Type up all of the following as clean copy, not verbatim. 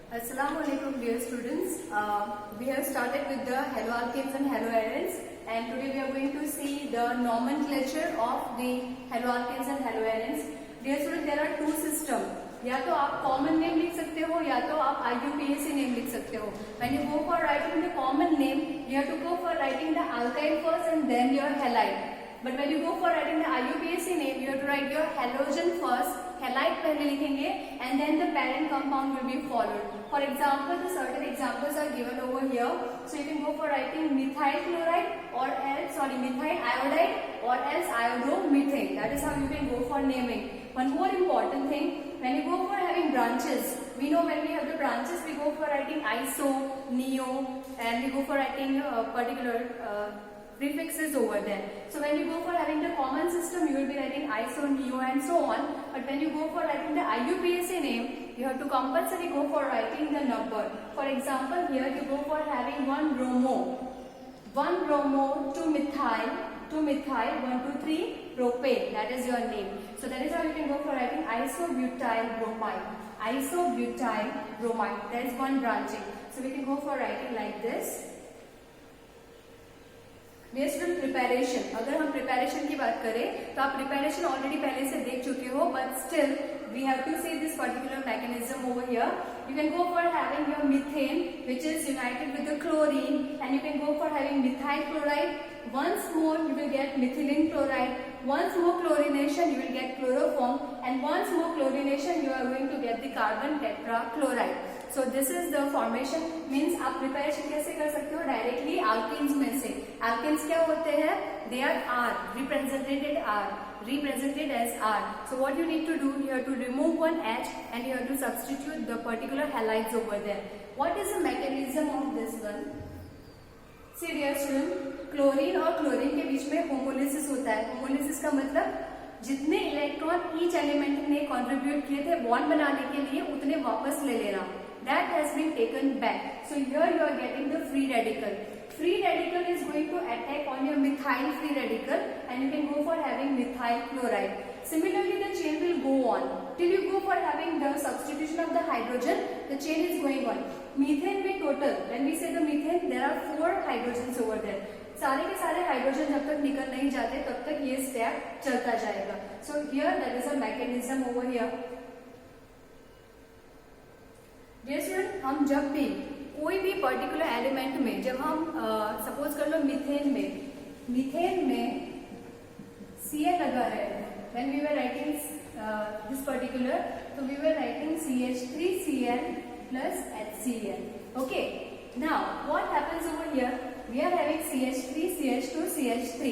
Assalamualaikum dear students. We have started with the haloalkanes and haloarenes, and today we are going to see the nomenclature of the haloalkanes and haloarenes. Dear students, there are two systems. या तो आप common name लिख सकते हो या तो आप IUPAC name लिख सकते हो. When you go for writing the common name, you have to go for writing the alkyne first and then your halide. But when you go for writing the IUPAC name, you have to write your halogen first. Halide पहले लिखेंगे and then the parent compound will be followed. For example, the certain examples are given over here. So you can go for writing methyl chloride or else methyl iodide or else iodomethane. That is how you can go for naming. One more important thing, when you go for having branches, we know when we have the branches, we go for writing iso, neo, and we go for writing particular prefixes over there. So when you go for having the common system, you will be writing iso, neo and so on. But when you go for writing the IUPAC name, you have to compulsory go for writing the number. For example, here you go for having 1 bromo, 2 methyl, 1, 2, 3 propane. That is your name. So that is how you can go for writing isobutyl bromide. Isobutyl bromide. There is one branching. So we can go for writing like this. Dear student, preparation, अगर हम preparation की बात करें तो आप preparation already पहले से देख चुके हो, but still we have to see this particular mechanism over here. You can go for having your methane which is united with the chlorine, and you can go for having methyl chloride. Once more you will get methylene chloride. Once more chlorination you will get chloroform, and once more chlorination you are going to get the carbon tetrachloride. So this is the formation. Means आप preparation कैसे कर सकते हो? Directly alkenes में से. Alkenes क्या होते हैं? They are R, represented as R. So what you need to do, you have to remove one H and you have to substitute the particular halides over there. What is the mechanism of this one? See dear student, chlorine और chlorine के बीच में homolysis होता है. Homolysis का मतलब जितने electron each element ने contribute किए थे बॉन्ड बनाने के लिए उतने वापस ले लेना. That has been taken back. So here you are getting the free radical. Free radical is going to attack on your methyl free radical, and you can go for having methyl chloride. Similarly, the chain will go on till you go for having the substitution of the hydrogen. The chain is going on. Methane में total, when we say the methane, there are 4 hydrogens over there. सारे के सारे hydrogen जब तक निकल नहीं जाते तब तक ये स्टेप चलता जाएगा. So here that is a mechanism over here. Dear student, हम जब भी कोई भी पर्टिकुलर एलिमेंट में, जब हम सपोज कर लो मीथेन में Cl लगा है, when we were writing this particular, तो we were writing CH3Cl plus HCl. Okay, now what happens over here? We are having CH3, CH2, CH3,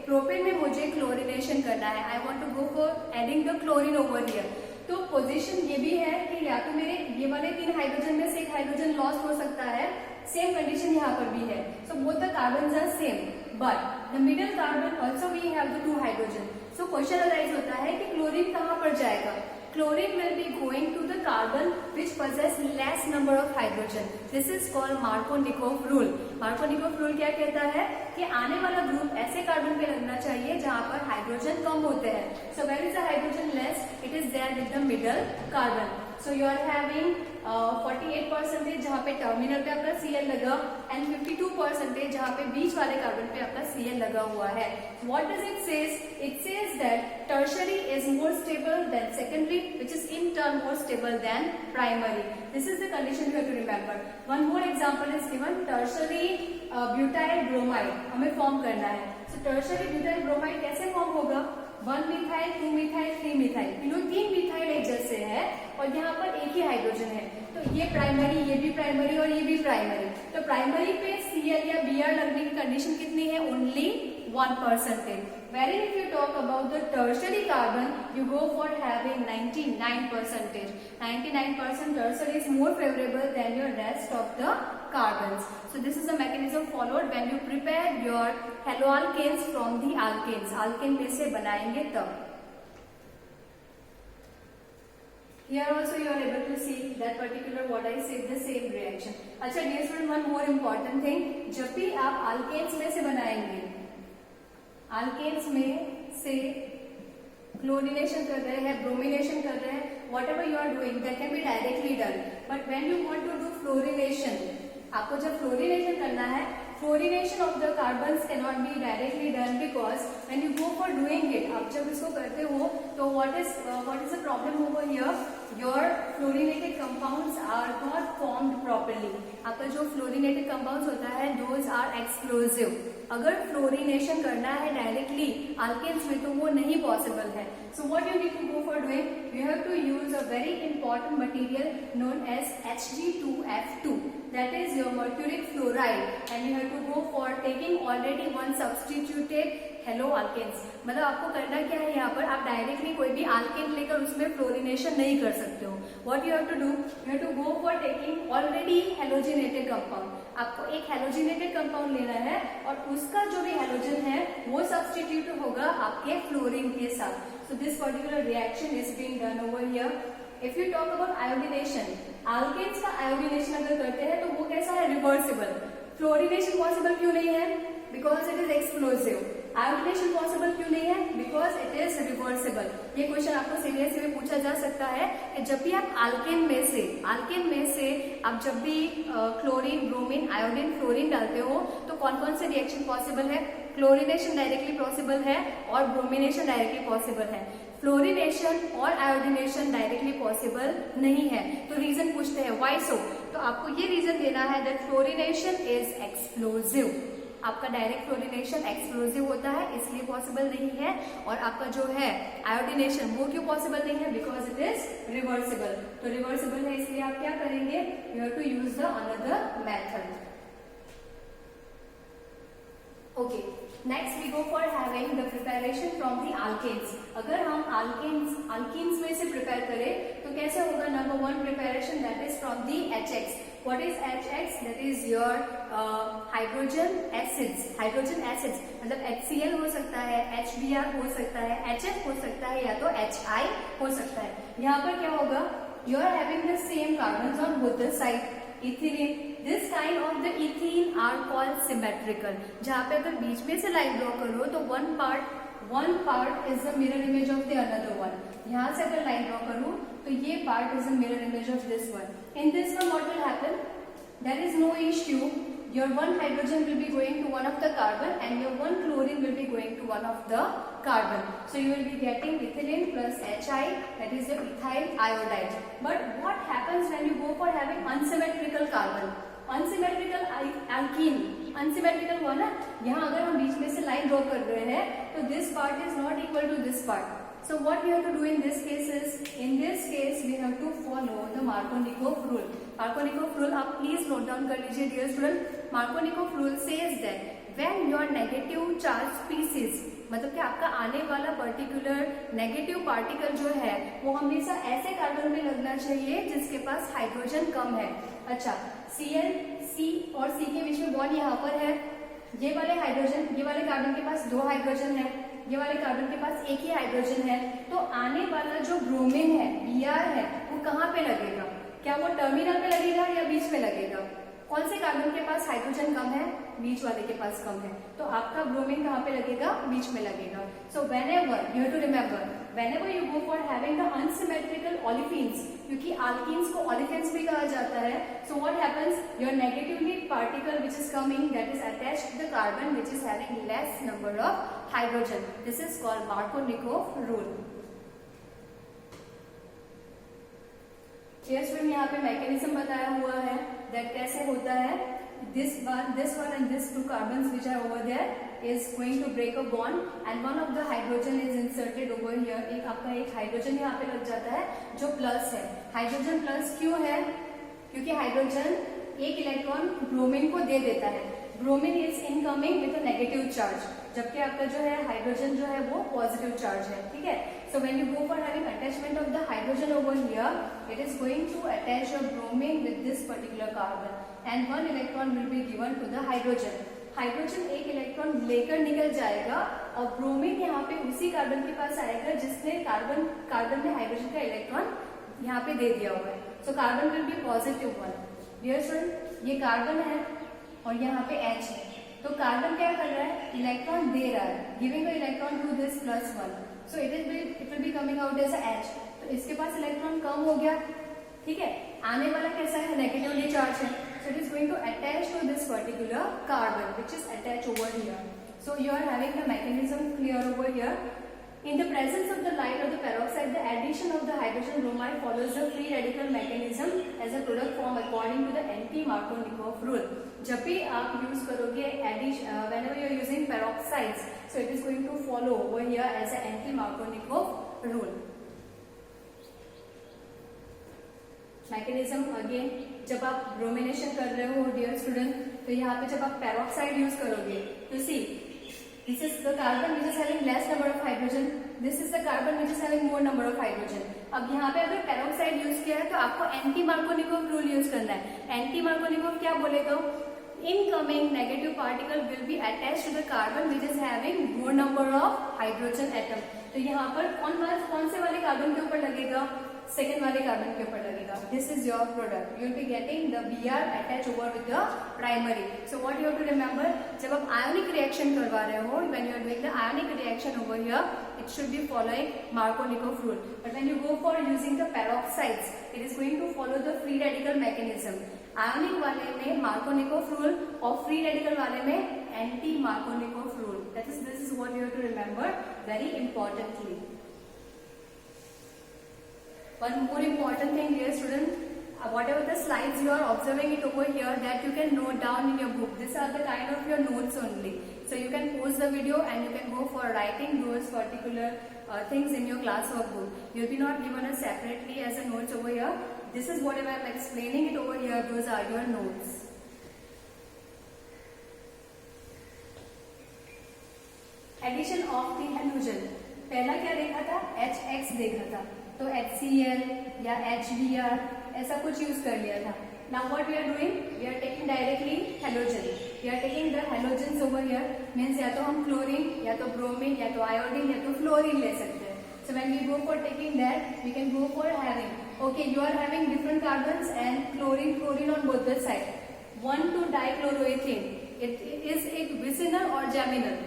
propane में मुझे क्लोरिनेशन करना है. I want to go for adding the chlorine over here. तो position ये भी है कि या तो मेरे ये वाले 3 हाइड्रोजन में से एक हाइड्रोजन लॉस हो सकता है. सेम कंडीशन यहाँ पर भी है. So both the carbons are same, but the middle carbon also we have the 2 hydrogen. So question arise होता है कि क्लोरीन कहाँ पर जाएगा? Chlorine will be going to the carbon which possess less number of hydrogen. This is called Markovnikov rule. Markovnikov rule क्या कहता है कि आने वाला ग्रुप ऐसे कार्बन पे लगना चाहिए जहाँ पर हाइड्रोजन कम होते हैं. So where is the hydrogen less? It is there with the middle carbon. So you are having 48% जहाँ पे टर्मिनल पे आपका Cl लगा and 52% जहाँ पे बीच वाले कार्बन पे आपका Cl लगा हुआ है. What does it says? It says that tertiary is more stable than secondary, which is in turn more stable than primary. This is the condition you have to remember. One more example is given. Tertiary butyl bromide हमें form करना है. So tertiary butyl bromide कैसे form होगा? 1 methyl, 2 methyl, 3 methyl, तीनों 3 methyl एक जैसे है और यहाँ पर एक ही हाइड्रोजन है. तो ये प्राइमरी, ये भी प्राइमरी और ये भी प्राइमरी. तो प्राइमरी पे Cl या Br लगने की कंडीशन कितनी है? Only 1%. Wherein if you talk about the tertiary carbon, you go for having 99%. 99% tertiary is more favorable than your rest of the carbons. So this is the mechanism followed when you prepare your haloalkanes from the alkanes. Alkane में से बनाएंगे तब. Here also you are able to see that particular what I said, the same reaction. अच्छा dear student, one more important thing, जब भी आप alkanes में से बनाएंगे, alkanes में से क्लोरिनेशन कर रहे हैं, ब्रोमिनेशन कर रहे हैं, whatever you are doing that can be directly done, but when you want to do fluorination, आपको जब फ्लोरिनेशन करना है, fluorination of the carbons can not be directly done because when you go for doing it, आप जब इसको करते हो तो what is the problem over here, your fluorinated compounds are not formed properly. आपका जो फ्लोरिनेटेड कंपाउंड्स होता है दोज आर एक्सप्लोजिव। अगर फ्लोरिनेशन करना है डायरेक्टली अल्केन्स में तो वो नहीं पॉसिबल है। So what you need to go for doing, you have to use a very important material known as Hg2F2, that is your mercuric fluoride, and you have to go for taking already one substituted halo alkanes. मतलब आपको करना क्या है, यहाँ पर आप directly कोई भी अल्केन लेकर उसमें फ्लोरिनेशन नहीं कर सकते हो। What you have to do, you have to go for taking already halogenated compound. आपको एक हेलोजिनेटेड कंपाउंड लेना है और उसका जो भी हेलोजन है वो सब्स्टिट्यूट होगा आपके फ्लोरीन के साथ। So this particular reaction is being done over here. If you talk about iodination, alkanes का आयोडिनेशन अगर करते हैं तो वो कैसा है, रिवर्सिबल। फ्लोरिनेशन पॉसिबल क्यों नहीं है, because it is explosive. Iodination possible क्यों नहीं है, बिकॉज इट इज रिवर्सिबल। ये क्वेश्चन आपको सीरियसली में पूछा जा सकता है कि जब भी आप अल्केन में से आप जब भी क्लोरीन, ब्रोमीन, आयोडीन, फ्लोरीन डालते हो तो कौन कौन से रिएक्शन पॉसिबल है। क्लोरिनेशन डायरेक्टली पॉसिबल है और ब्रोमिनेशन डायरेक्टली पॉसिबल है। फ्लोरिनेशन और आयोडिनेशन डायरेक्टली पॉसिबल नहीं है। तो रीजन पूछते हैं व्हाई सो, तो आपको ये रीजन देना है दैट फ्लोरिनेशन इज एक्सप्लोसिव। आपका डायरेक्ट फ्लोरिनेशन एक्सप्लोसिव होता है इसलिए पॉसिबल नहीं है, और आपका जो है आयोडिनेशन वो क्यों पॉसिबल नहीं है, बिकॉज इट इज रिवर्सिबल। तो रिवर्सिबल है इसलिए आप क्या करेंगे, you have to use the another method. Okay, next we go for having the preparation from the alkanes. अगर हम अल्कीन्स में से प्रिपेयर करें तो कैसे होगा। Number one preparation that is from the HX। What is HX? That is your hydrogen acids. Hydrogen acids मतलब HCl हो सकता है, HBr हो सकता है, HF हो सकता है या तो HI हो सकता है। यहाँ पर क्या होगा, you are having the same carbons on both the side. Ethylene, this kind of the ethene are called symmetrical. जहाँ पे अगर बीच में से लाइन ड्रॉ करो तो one part is the mirror image of the another one. यहाँ से अगर लाइन ड्रॉ करूँ तो ये part is the mirror image of this one. In this one what will happen? There is no issue. Your one hydrogen will be going to one of the carbon and your one chlorine will be going to one of the carbon. So you will be getting ethylene plus HI, that is the ethyl iodide. But what happens when you go for having unsymmetrical carbon? Unsymmetrical alkyne, unsymmetrical हुआ ना, यहाँ अगर हम बीच में से line draw कर रहे हैं तो this part is not equal to this part. So what we have to do in this case is, in this case we have to follow the Markovnikov rule. Markovnikov rule आप please note down कर लीजिए dear student. Markovnikov rule says that when your negative charge species, मतलब कि आपका आने वाला particular negative particle जो है वो हमेशा ऐसे कार्बन में लगना चाहिए जिसके पास हाइड्रोजन कम है। अच्छा, Cl, C और C के बीच में बॉन्ड यहाँ पर है, ये वाले हाइड्रोजन, ये वाले कार्बन के पास दो हाइड्रोजन है, ये वाले कार्बन के पास एक ही हाइड्रोजन है, तो आने वाला जो ब्रोमीन है, Br है, वो कहाँ पे लगेगा, क्या वो टर्मिनल पे लगेगा या बीच में लगेगा। कौन से कार्बन के पास हाइड्रोजन कम है, बीच वाले के पास कम है, तो आपका ब्रोमीन कहाँ पे लगेगा, बीच में लगेगा। So whenever you have to remember, whenever you go for having the unsymmetrical olefins, क्योंकि अल्कीन्स को ओलिफिन्स भी कहा जाता है, so what happens, your negatively particle which is coming that is attached to the carbon which is having less number of hydrogen, this is called Markovnikov rule. Student यहाँ पे mechanism बताया हुआ है दैट कैसे होता है, this one and this two carbons which are over there is going to break a bond and one of the hydrogen is inserted over here. एक आपका एक हाइड्रोजन यहाँ पे लग जाता है जो प्लस है। हाइड्रोजन प्लस क्यों है, क्योंकि हाइड्रोजन एक इलेक्ट्रॉन ब्रोमीन को दे देता है, bromine is incoming with a negative charge, जबकि आपका जो है हाइड्रोजन जो है वो पॉजिटिव चार्ज है, ठीक है। So when you go for having attachment of the hydrogen over here, it is going to attach your bromine with this particular carbon and one electron will be given to the hydrogen. Hydrogen एक electron लेकर निकल जाएगा और bromine यहाँ पे उसी carbon के पास आएगा जिसने कार्बन में हाइड्रोजन का इलेक्ट्रॉन यहाँ पे दे दिया हुआ है। So carbon will be positive one. Dear student, ये कार्बन है और यहाँ पे H है, तो कार्बन क्या कर रहा है, इलेक्ट्रॉन दे रहा है, giving a electron to this plus one, so it will be coming out as H। तो इसके पास इलेक्ट्रॉन कम हो गया, ठीक है। आने वाला कैसा है, नेगेटिवली चार्ज है, so it is going to attach to this particular carbon which is attached over here. So you are having the mechanism clear over here. In the presence of the light or the peroxide, the addition of the hydrogen bromide follows the free radical mechanism as a product form according to the anti-Markovnikov rule. जब भी आप use करोगे whenever you are using peroxides, so it is going to follow over here as an anti-Markovnikov rule. Mechanism again, जब आप bromination कर रहे हो dear student, तो यहाँ पे जब आप पेरोक्साइड यूज करोगे तो see this is the carbon which is having less number of hydrogen, this is the carbon which is having more number of hydrogen. अब यहाँ पे अगर पेरोक्साइड यूज किया है तो आपको एंटी मार्कोनिकोव रूल यूज करना है. एंटी मार्कोनिकोव क्या बोलेगा, incoming negative particle will be attached to the carbon which is having more number of hydrogen atom. तो यहाँ पर कौन से वाले कार्बन के ऊपर लगेगा, सेकेंड वाले कार्बन के ऊपर लगेगा. This is your product, you will be getting the Br attach over with the primary. So what you have to remember, जब आप आयोनिक रिएक्शन करवा रहे हो, when you are doing the ionic reaction over here, it should be following Markovnikov rule. But when you go for using the peroxides, it is going to follow the free radical mechanism. Ionic वाले में Markovnikov rule और free radical वाले में anti Markovnikov rule. This is what you have to remember very importantly. One more important thing, dear student, whatever the slides you are observing it over here, that you can note down in your book. These are the kind of your notes only. So you can pause the video and you can go for writing those particular things in your classwork book. You will be not given a separately as a notes over here. This is whatever I am explaining it over here. Those are your notes. Addition of the halogen. पहला क्या देखा था, HX देखा था, तो HCl या HBr ऐसा कुछ यूज कर लिया था. Now what we are doing? We are taking directly halogen. We are taking the halogens over here. Means या तो हम chlorine, या तो bromine, या तो iodine, या तो fluorine ले सकते हैं. So when we go for taking that, we can go for having. Okay, you are having different carbons and chlorine on both the side. 1,2-dichloroethane. It is it vicinal or geminal?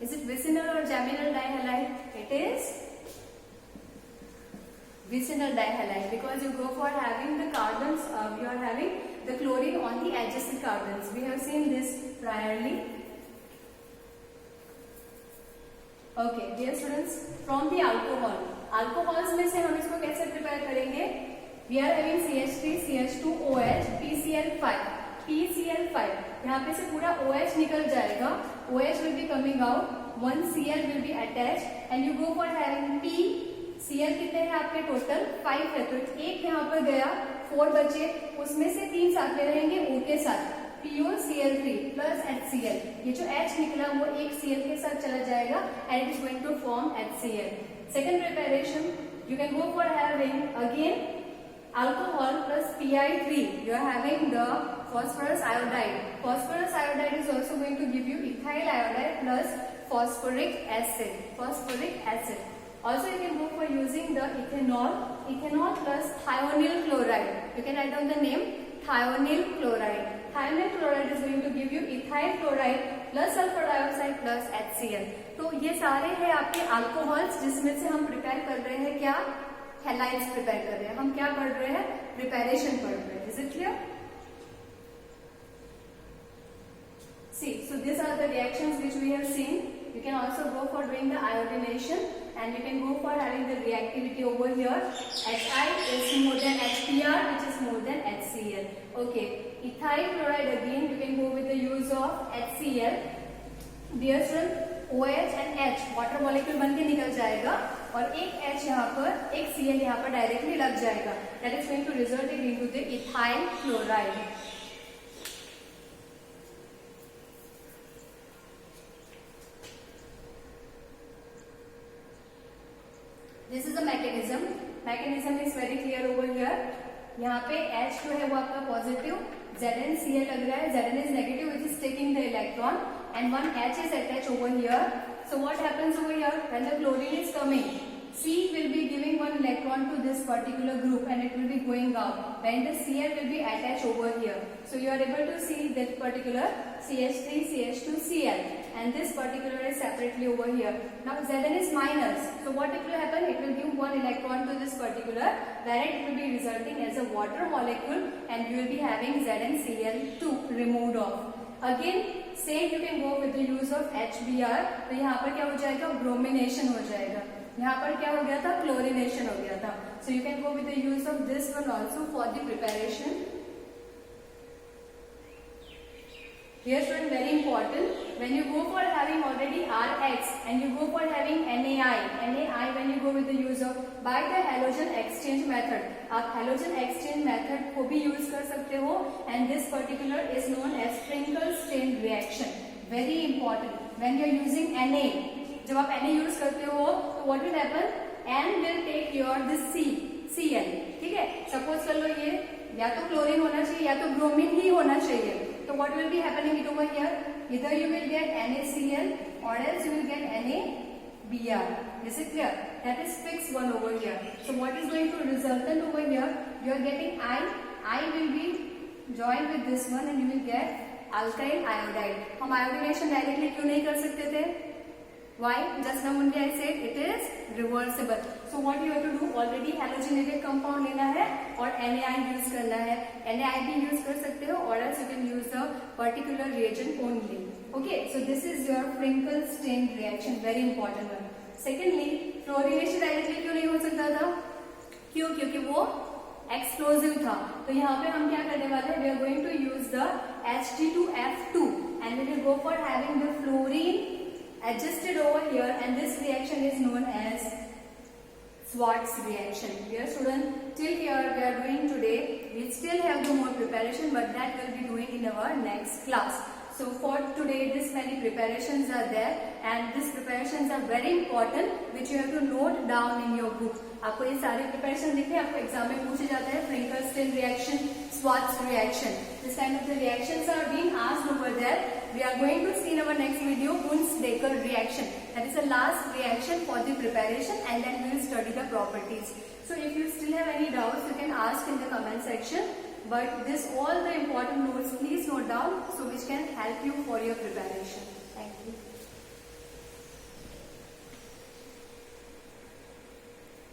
Is it vicinal or geminal dihalide? It is vicinal dihalide, because you go for having the carbons, you are having the chlorine on the adjacent carbons. We have seen this priorly. Okay, dear students, from the alcohol, alcohols में से हम इसको कैसे prepare करेंगे? We are having CH3, CH2OH, PCl5. PCl5, यहाँ पे से पूरा OH निकल जाएगा. OH will be coming out. One Cl will be attached, and you go for having P. Cl कितने हैं आपके टोटल? 5 है, तो एक यहाँ पर गया, 4 बचे, उसमें से 3 साथ में रहेंगे O के साथ. POCl3 plus HCl. ये जो H निकला वो एक Cl के साथ चला जाएगा and it is going to form HCl. Second preparation, you can go for having again alcohol plus Pi3. You are having the phosphorus iodide. Phosphorus iodide is also going to give you ethyl iodide plus phosphoric acid. Phosphoric acid. Also you can go for using the ethanol plus thionyl chloride. You can write down the name thionyl chloride. Thionyl chloride is going to give you ethyl chloride plus sulfur dioxide plus HCl. तो ये सारे हैं आपके alcohols जिसमें से हम prepare कर रहे हैं क्या, हैलाइड्स प्रिपेयर कर रहे हैं. हम क्या पढ़ रहे हैं, प्रिपेरेशन पढ़ रहे हैं. Is it clear? See, so these are the reactions which we have seen. You can also go for doing the iodination, and you can go for having the reactivity over here. Hi is more than HBr, which is more than HCl. Okay, ethyl chloride again. You can go with the use of HCl. Dear student, OH and H water molecule बन के निकल जाएगा और एक H यहाँ पर, एक Cl यहाँ पर डायरेक्टली लग जाएगा. That is going to result into the ethyl chloride. This is the mechanism. Mechanism is very clear over here. यहाँ पे H जो है वो आपका पॉजिटिव, ZnCl लग रहा है, Zn is negative which is taking the electron, and one H is attached over here. So what happens over here when the chlorine is coming? C will be giving one electron to this particular group and it will be going out. When the Cl will be attached over here. So you are able to see that particular CH3, CH2, Cl, and this particular is separately over here. Now Zn is minus. So what it will happen? It will give one electron to this particular, where it will be resulting as a water molecule, and you will be having ZnCl2 removed off. Again same you can go with the use of HBr. तो यहाँ पर क्या हो जाएगा? Bromination हो जाएगा. यहाँ पर क्या हो गया था? क्लोरिनेशन हो गया था. So you can go with the use of this one also for the preparation. Here student, very important, when you go for having already Rx and you go for having NaI when you go with the use of by the halogen exchange method, आप halogen exchange method को भी use कर सकते हो, and this particular is known as Trinkel-Stein reaction. Very important, when you are using Na, जब आप Na use करते हो तो what will happen? N will take your this Cl, ठीक है. Suppose कर लो ये या तो क्लोरीन होना चाहिए या तो ब्रोमीन ही होना चाहिए. So what will be happening over here? Either you will get NaCl or else you will get NaBr. Is it clear? That is fixed one over here. So what is going to resultant over here? You are getting I will be joined with this one and you will get alkyl iodide. हम iodination directly क्यों नहीं कर सकते थे? Why? Just now only I said it is reversible. So what you have to do? Already halogenated compound लेना है और NaI use करना है. NaI भी use कर सकते हो or else you can use the particular reagent only. Okay, so this is your Trinkel-Stein reaction, very important one. Secondly, fluorination directly क्यों नहीं हो सकता था? क्यों? क्योंकि वो एक्सप्लोजिव था. तो यहाँ पे हम क्या करने वाले हैं? We are going to use the Hg2F2 and we will go for having the fluorine adjusted over here, and this reaction is known as Schwarz reaction. Dear student, till here we are doing today. We still have the more preparation, but that will be doing in our next class. So for today, this many preparations are there, and these preparations are very important, which you have to note down in your book. आपको ये सारे preparation लिखे, आपको exam में पूछे जाते हैं. Trinkel-Stein reaction, Schwarz reaction. This kind of the reactions are being asked over there. We are going to see in our next video Wundt-Baker reaction. That is the last reaction for the preparation, and then we will study the properties. So if you still have any doubts, you can ask in the comment section. But this all the important notes please note down, so which can help you for your preparation. Thank you.